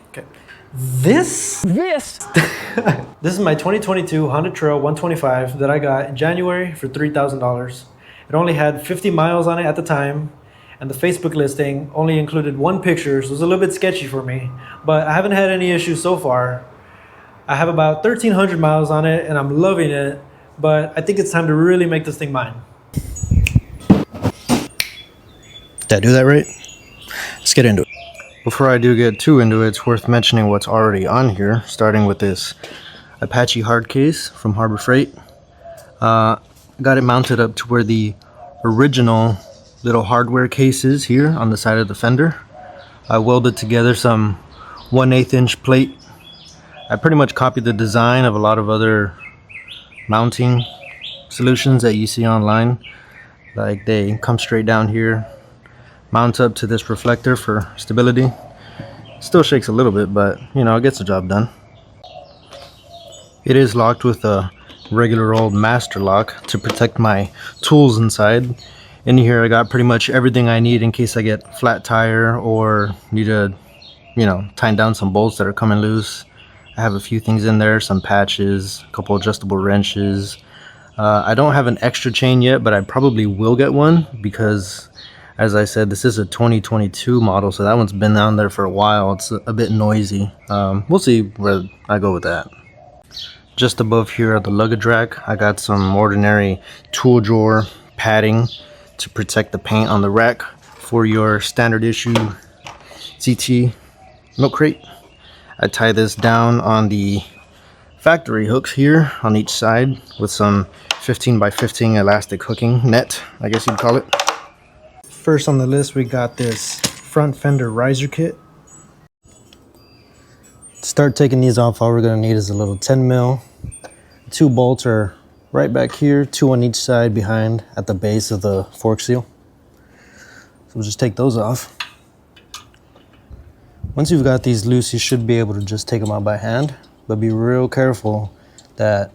Okay. This this is my 2022 Honda Trail 125 that I got in January for $3,000. It only had 50 miles on it at the time, and the Facebook listing only included one picture, so it was a little bit sketchy for me, but I haven't had any issues so far. I have about 1,300 miles on it, and I'm loving it, but I think it's time to really make this thing mine. Did I do that right? Let's get into it. Before I do get too into it, it's worth mentioning what's already on here, starting with this Apache hard case from Harbor Freight. Got it mounted up to where the original little hardware case is here on the side of the fender. I welded together some 1/8 inch plate. I pretty much copied the design of a lot of other mounting solutions that you see online. Like they come straight down here, mount up to this reflector for stability. Still shakes a little bit, but you know, it gets the job done. It is locked with a regular old master lock to protect my tools inside. In here I got pretty much everything I need in case I get flat tire or need to, you know, tighten down some bolts that are coming loose. I have a few things in there, some patches, a couple adjustable wrenches. I don't have an extra chain yet, but I probably will get one because, as I said, this is a 2022 model, so that one's been down there for a while. It's a bit noisy. We'll see where I go with that. Just above here at the luggage rack, I got some ordinary tool drawer padding to protect the paint on the rack for your standard issue CT milk crate. I tie this down on the factory hooks here on each side with some 15 by 15 elastic hooking net, I guess you'd call it. First on the list, we got this front fender riser kit. To start taking these off, all we're going to need is a little 10 mil. 2 bolts are right back here, 2 on each side behind at the base of the fork seal. So we'll just take those off. Once you've got these loose, you should be able to just take them out by hand, but be real careful that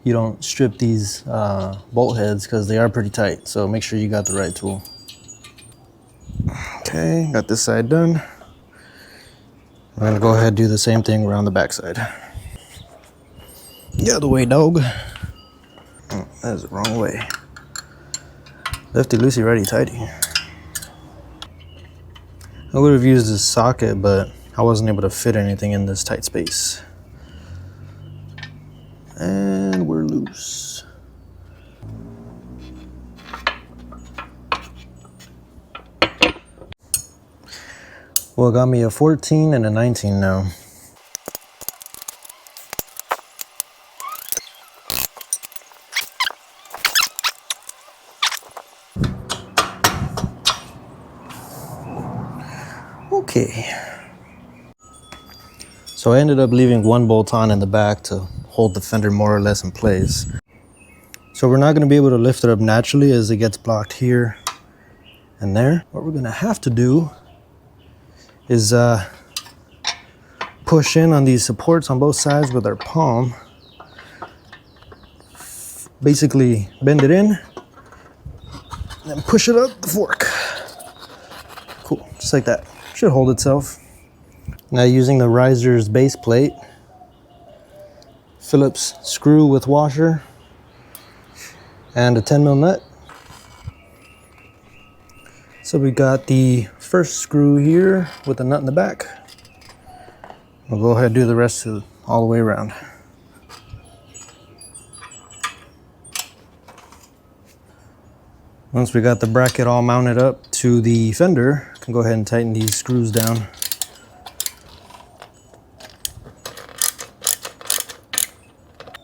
you don't strip these bolt heads because they are pretty tight, so make sure you got the right tool. Okay, got this side done. I'm gonna go ahead and do the same thing around the back side. Get out of the way, dog. Oh, that is the wrong way. Lefty loosey, righty tighty. I would have used this socket, but I wasn't able to fit anything in this tight space. And we're loose. Well, it got me a 14 and a 19 now. Okay. So I ended up leaving one bolt on in the back to hold the fender more or less in place. So we're not going to be able to lift it up naturally as it gets blocked here and there. What we're going to have to do is push in on these supports on both sides with our palm. Basically bend it in and then push it up the fork. Cool, just like that. Should hold itself. Now using the riser's base plate, Phillips screw with washer, and a 10 mil nut. So we got the first screw here with the nut in the back. We'll go ahead and do the rest all the way around. Once we got the bracket all mounted up to the fender, I can go ahead and tighten these screws down.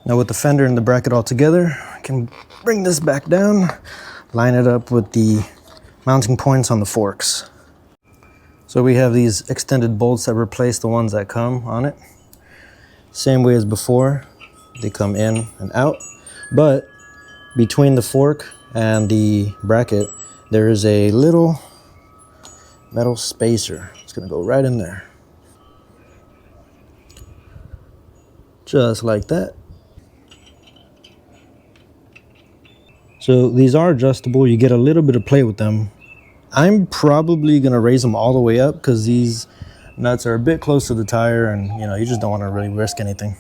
Now with the fender and the bracket all together, I can bring this back down, line it up with the mounting points on the forks. So we have these extended bolts that replace the ones that come on it. Same way as before, they come in and out, but between the fork and the bracket, there is a little metal spacer. It's gonna go right in there. Just like that. So these are adjustable. You get a little bit of play with them. I'm probably gonna raise them all the way up because these nuts are a bit close to the tire, and you know, you just don't want to really risk anything.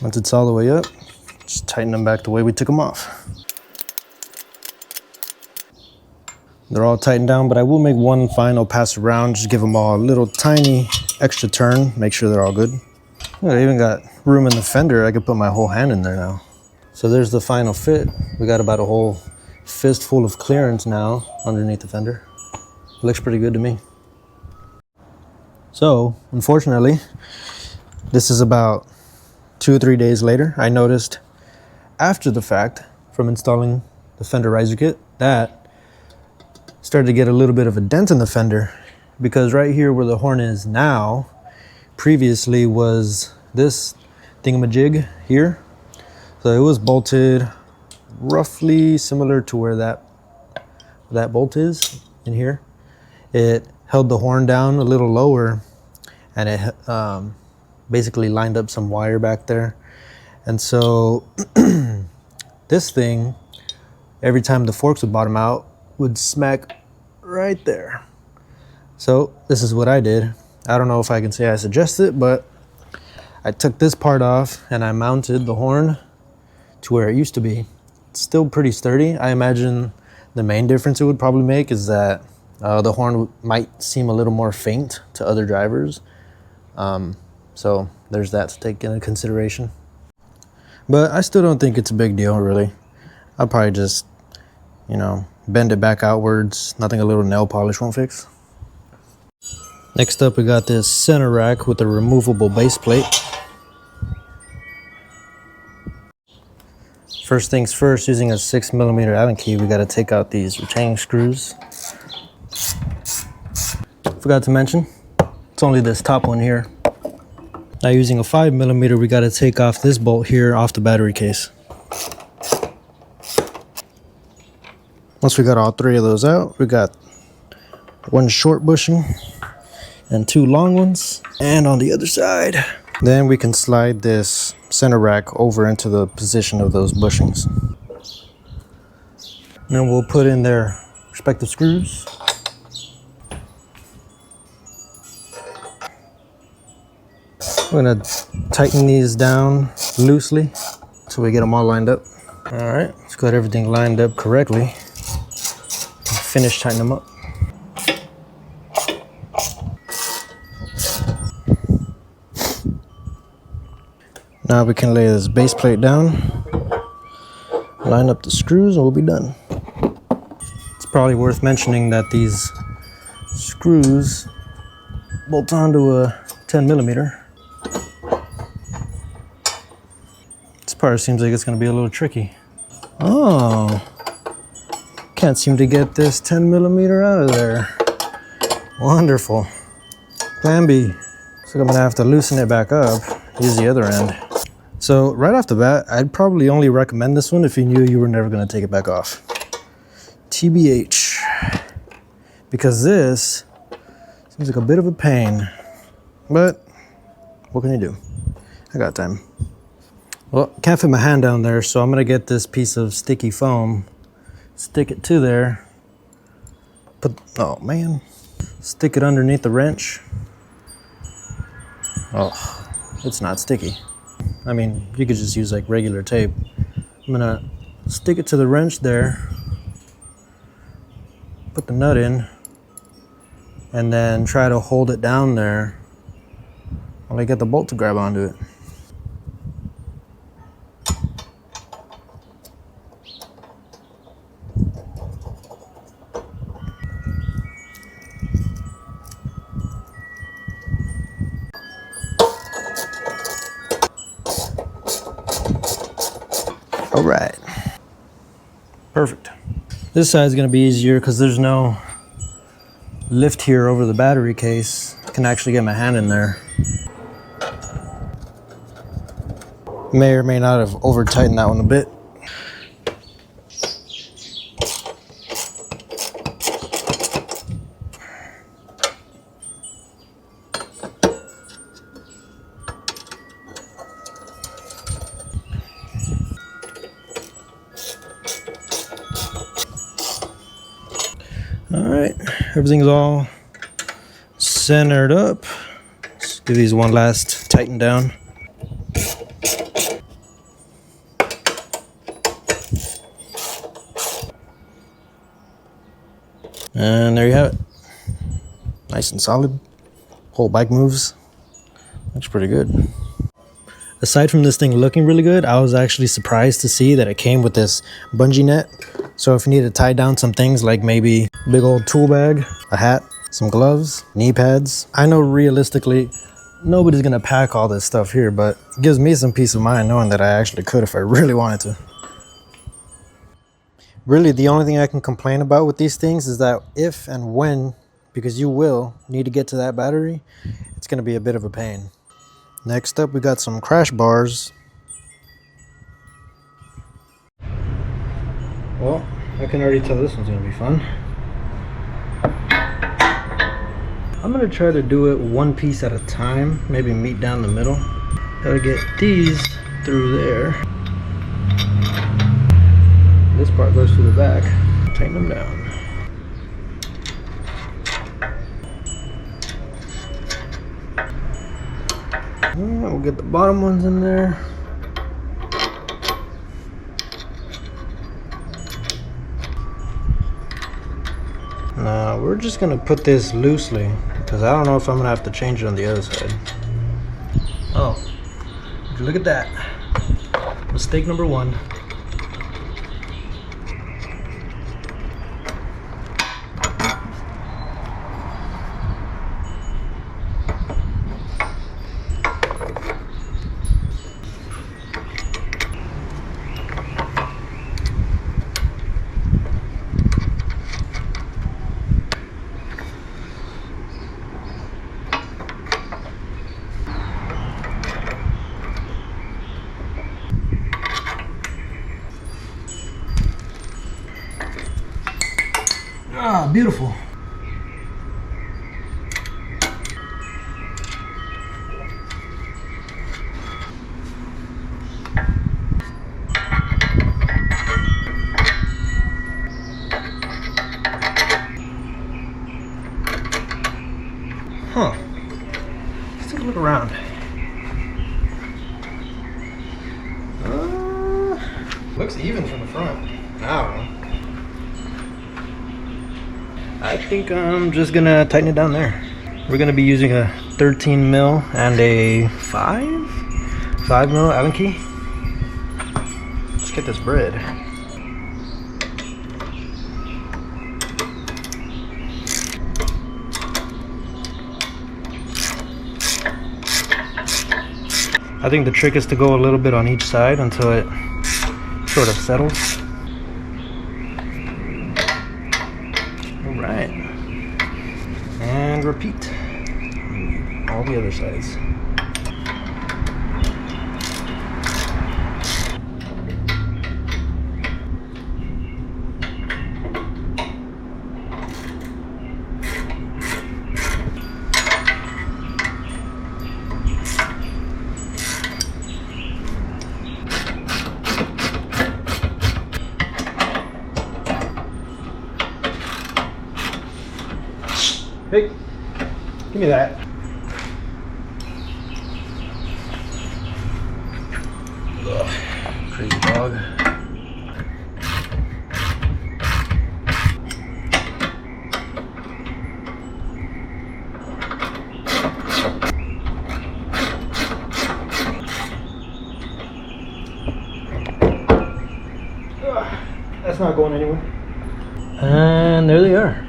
Once it's all the way up, just tighten them back the way we took them off. They're all tightened down, but I will make one final pass around, just give them all a little tiny extra turn, make sure they're all good. I even got room in the fender. I could put my whole hand in there now. So there's the final fit. We got about a whole fistful of clearance now underneath the fender. It looks pretty good to me. So, unfortunately, this is about 2 or 3 days later. I noticed after the fact from installing the fender riser kit that started to get a little bit of a dent in the fender, because right here where the horn is now previously was this thingamajig here. So it was bolted roughly similar to where that bolt is in here. It held the horn down a little lower, and it basically lined up some wire back there. And so this thing, every time the forks would bottom out, would smack right there. So this is what I did. I don't know if I can say I suggest it, but I took this part off and I mounted the horn to where it used to be. It's still pretty sturdy. I imagine the main difference it would probably make is that the horn might seem a little more faint to other drivers. So there's that to take into consideration. But I still don't think it's a big deal, really. I'll probably just, you know, bend it back outwards. Nothing a little nail polish won't fix. Next up, we got this center rack with a removable base plate. First things first, using a 6mm Allen key, we got to take out these retaining screws. Forgot to mention, it's only this top one here. Now using a 5mm, we got to take off this bolt here off the battery case. Once we got all 3 of those out, we got 1 short bushing and 2 long ones. And on the other side, then we can slide this center rack over into the position of those bushings. And then we'll put in their respective screws. We're gonna tighten these down loosely so we get them all lined up. All right, let's got everything lined up correctly. Finish tightening them up. Now we can lay this base plate down, line up the screws, and we'll be done. It's probably worth mentioning that these screws bolt onto a 10mm. This part seems like it's going to be a little tricky. Oh, can't seem to get this 10mm out of there. Wonderful. Plan B. So I'm going to have to loosen it back up, use the other end. So right off the bat, I'd probably only recommend this one if you knew you were never going to take it back off. TBH. Because this seems like a bit of a pain. But what can you do? I got time. Well, can't fit my hand down there, so I'm going to get this piece of sticky foam, stick it to there, stick it underneath the wrench. Oh, it's not sticky. I mean, you could just use like regular tape. I'm gonna stick it to the wrench there, put the nut in, and then try to hold it down there while I get the bolt to grab onto it. All right, perfect. This side is going to be easier because there's no lift here over the battery case. I can actually get my hand in there. May or may not have over tightened that one a bit. All right, everything's all centered up. Let's give these one last tighten down. And there you have it. Nice and solid. Whole bike moves. Looks pretty good. Aside from this thing looking really good, I was actually surprised to see that it came with this bungee net. So if you need to tie down some things like maybe a big old tool bag, a hat, some gloves, knee pads. I know realistically, nobody's gonna pack all this stuff here, but it gives me some peace of mind knowing that I actually could if I really wanted to. Really, the only thing I can complain about with these things is that if and when, because you will need to get to that battery, it's gonna be a bit of a pain. Next up, we got some crash bars. Well, I can already tell this one's gonna be fun. I'm gonna try to do it one piece at a time, maybe meet down the middle. Gotta get these through there. This part goes through the back. Tighten them down. We'll get the bottom ones in there. Now we're just gonna put this loosely because I don't know if I'm gonna have to change it on the other side. Oh, would you look at that? Mistake number one. Ah, beautiful. Huh. Let's take a look around. Looks even from the front. I don't know. I think I'm just gonna tighten it down there. We're gonna be using a 13 mil and a 5 mil Allen key. Let's get this bread. I think the trick is to go a little bit on each side until it sort of settles. Alright. And repeat. All the other sides. Hey, give me that. Ugh, crazy dog. Ugh, that's not going anywhere. And there they are.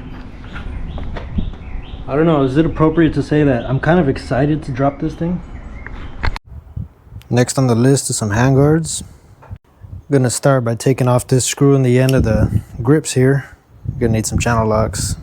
I don't know, is it appropriate to say that I'm kind of excited to drop this thing? Next on the list is some handguards. I'm gonna start by taking off this screw in the end of the grips here. You're gonna need some channel locks.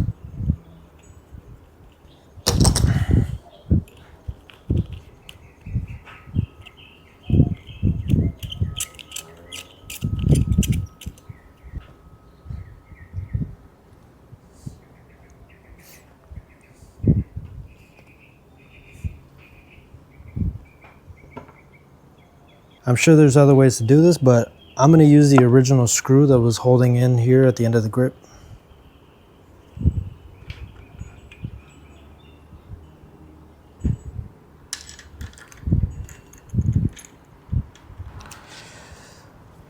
I'm sure there's other ways to do this, but I'm going to use the original screw that was holding in here at the end of the grip.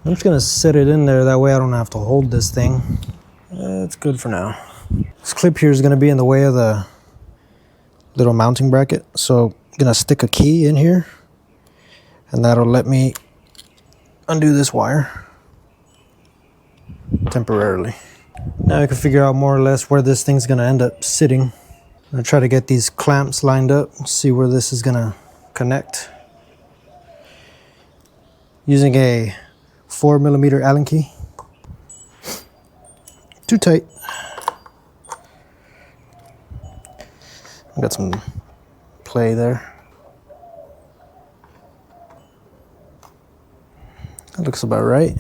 I'm just gonna set it in there, that way I don't have to hold this thing. It's good for now. This clip here is gonna be in the way of the little mounting bracket, so I'm gonna stick a key in here, and that'll let me undo this wire temporarily. Now I can figure out more or less where this thing's gonna end up sitting. I'm gonna try to get these clamps lined up, see where this is gonna connect. Using a 4mm Allen key. Too tight. Got some play there. That looks about right.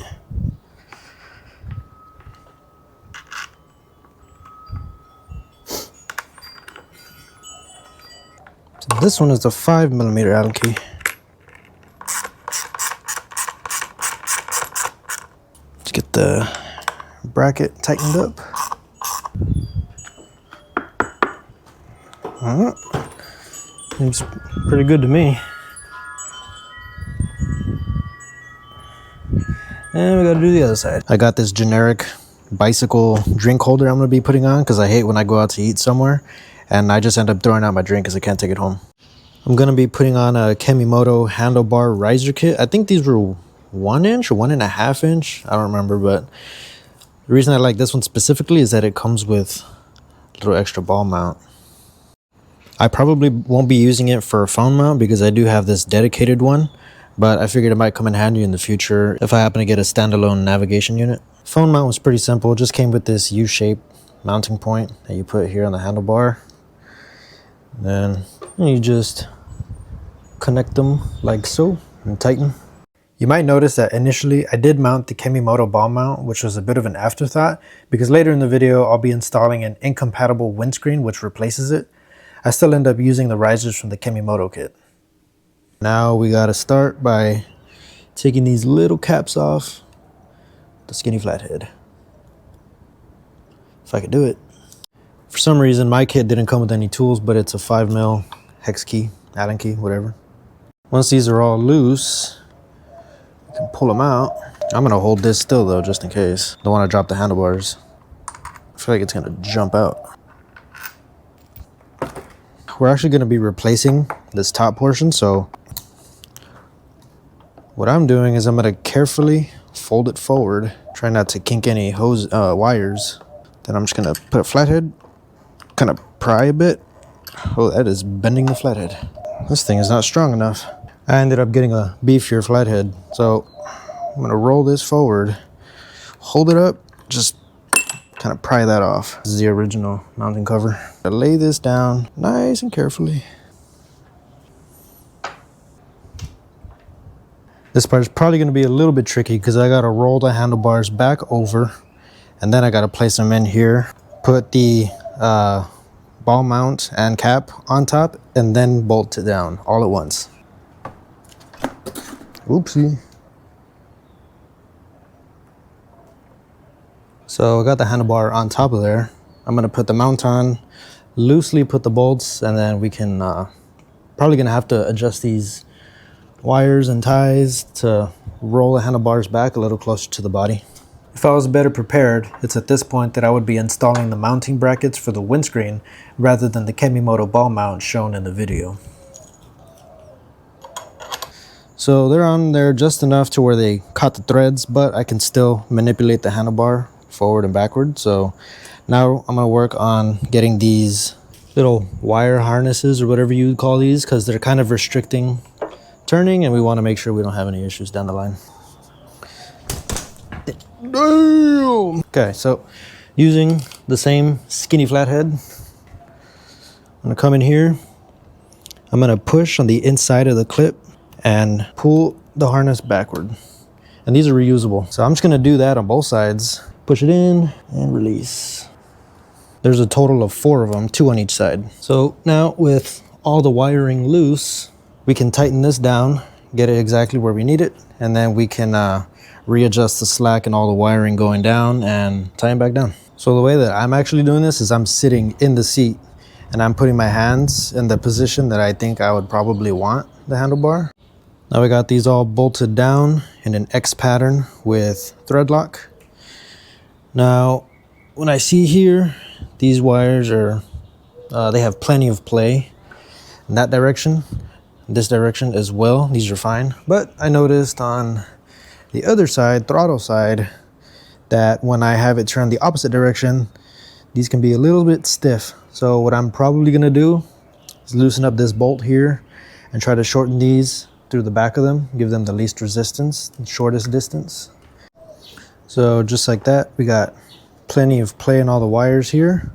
So this one is a 5mm Allen key. Let's get the bracket tightened up. Seems pretty good to me. And we gotta do the other side. I got this generic bicycle drink holder I'm gonna be putting on because I hate when I go out to eat somewhere and I just end up throwing out my drink because I can't take it home. I'm gonna be putting on a Kemimoto handlebar riser kit. I think these were 1 inch or 1.5 inch. I don't remember, but the reason I like this one specifically is that it comes with a little extra ball mount. I probably won't be using it for a phone mount because I do have this dedicated one, but I figured it might come in handy in the future if I happen to get a standalone navigation unit. Phone mount was pretty simple. It just came with this U-shaped mounting point that you put here on the handlebar. Then you just connect them like so and tighten. You might notice that initially I did mount the Kemimoto ball mount, which was a bit of an afterthought because later in the video I'll be installing an incompatible windscreen which replaces it. I still end up using the risers from the Kemimoto kit. Now we gotta start by taking these little caps off the skinny flathead. If I could do it. For some reason my kit didn't come with any tools, but it's a 5mm hex key, Allen key, whatever. Once these are all loose, you can pull them out. I'm gonna hold this still though, just in case. Don't wanna drop the handlebars. I feel like it's gonna jump out. We're actually going to be replacing this top portion, so what I'm doing is I'm going to carefully fold it forward, try not to kink any wires. Then I'm just going to put a flathead, kind of pry a bit. Oh, that is bending the flathead. This thing is not strong enough. I ended up getting a beefier flathead, so I'm going to roll this forward, hold it up, just kind of pry that off. This is the original mounting cover. I lay this down nice and carefully. This part is probably going to be a little bit tricky because I got to roll the handlebars back over and then I got to place them in here, put the ball mount and cap on top, and then bolt it down all at once. Oopsie. So I got the handlebar on top of there. I'm gonna put the mount on, loosely put the bolts, and then we can probably gonna have to adjust these wires and ties to roll the handlebars back a little closer to the body. If I was better prepared, it's at this point that I would be installing the mounting brackets for the windscreen rather than the Kemimoto ball mount shown in the video. So they're on there just enough to where they caught the threads, but I can still manipulate the handlebar forward and backward. So now I'm gonna work on getting these little wire harnesses or whatever you would call these, because they're kind of restricting turning and we want to make sure we don't have any issues down the line. Damn! Okay, so using the same skinny flathead, I'm gonna come in here, I'm gonna push on the inside of the clip and pull the harness backward. And these are reusable, so I'm just gonna do that on both sides. Push it in and release. There's a total of 4 of them, 2 on each side. So now with all the wiring loose, we can tighten this down, get it exactly where we need it, and then we can readjust the slack and all the wiring going down and tighten back down. So the way that I'm actually doing this is I'm sitting in the seat and I'm putting my hands in the position that I think I would probably want the handlebar. Now we got these all bolted down in an X pattern with thread lock. Now, when I see here, these wires are, they have plenty of play in that direction, this direction as well. These are fine. But I noticed on the other side, throttle side, that when I have it turned the opposite direction, these can be a little bit stiff. So what I'm probably gonna do is loosen up this bolt here and try to shorten these through the back of them, give them the least resistance, the shortest distance. So just like that, we got plenty of play in all the wires here,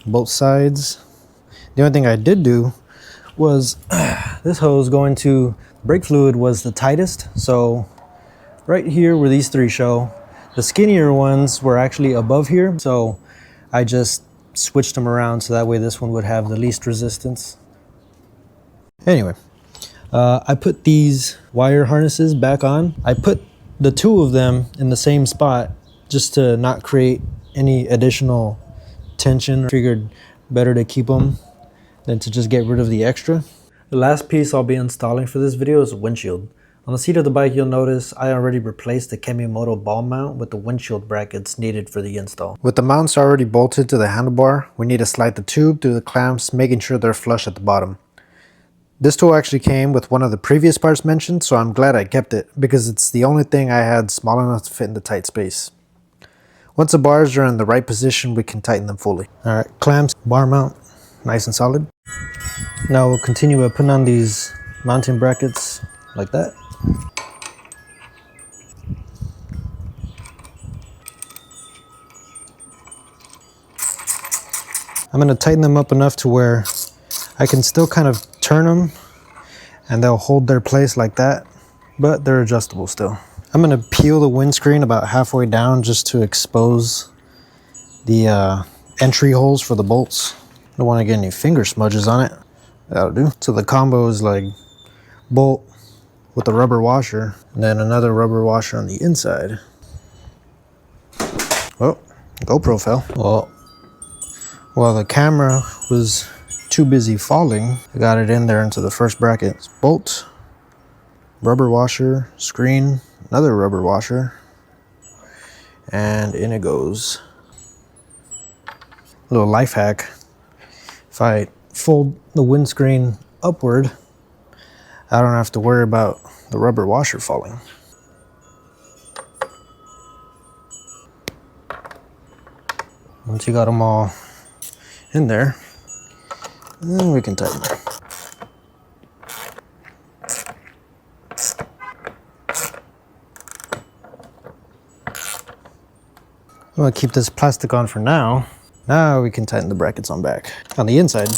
both sides. The only thing I did do was this hose going to brake fluid was the tightest. So right here where these three show, the skinnier ones were actually above here. So I just switched them around so that way this one would have the least resistance. Anyway, I put these wire harnesses back on. I put the two of them in the same spot just to not create any additional tension. Figured better to keep them than to just get rid of the extra. The last piece I'll be installing for this video is a windshield. On the seat of the bike, you'll notice I already replaced the Kemimoto ball mount with the windshield brackets needed for the install. With the mounts already bolted to the handlebar, we need to slide the tube through the clamps, making sure they're flush at the bottom. This tool actually came with one of the previous parts mentioned, so I'm glad I kept it because it's the only thing I had small enough to fit in the tight space. Once the bars are in the right position, we can tighten them fully. Alright, clamps, bar mount, nice and solid. Now we'll continue by putting on these mounting brackets like that. I'm going to tighten them up enough to where I can still kind of turn them and they'll hold their place like that, but they're adjustable still. I'm going to peel the windscreen about halfway down just to expose the entry holes for the bolts. Don't want to get any finger smudges on it. That'll do. So the combo is like bolt with a rubber washer and then another rubber washer on the inside. Oh, GoPro fell. Well, while the camera was too busy falling, I got it in there into the first bracket. Bolt, rubber washer, screen, another rubber washer, and in it goes. Little life hack. If I fold the windscreen upward, I don't have to worry about the rubber washer falling. Once you got them all in there, then we can tighten them. I'm gonna keep this plastic on for now. Now we can tighten the brackets on back. On the inside.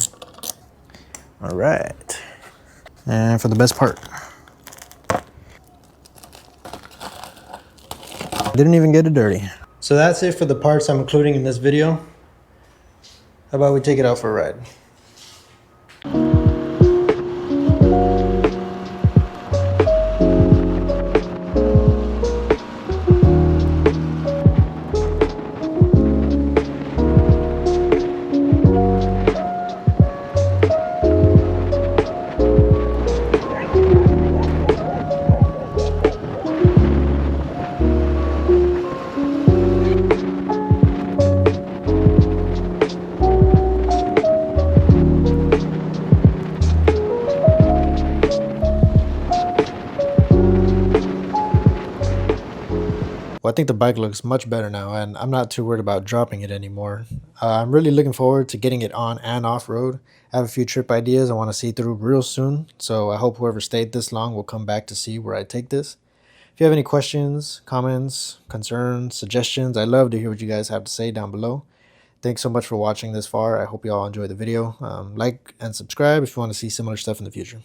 All right. And for the best part. Didn't even get it dirty. So that's it for the parts I'm including in this video. How about we take it out for a ride? Well, I think the bike looks much better now, and I'm not too worried about dropping it anymore. I'm really looking forward to getting it on and off road. I have a few trip ideas I want to see through real soon, so I hope whoever stayed this long will come back to see where I take this. If you have any questions, comments, concerns, suggestions, I'd love to hear what you guys have to say down below. Thanks so much for watching this far. I hope you all enjoyed the video. Like and subscribe if you want to see similar stuff in the future.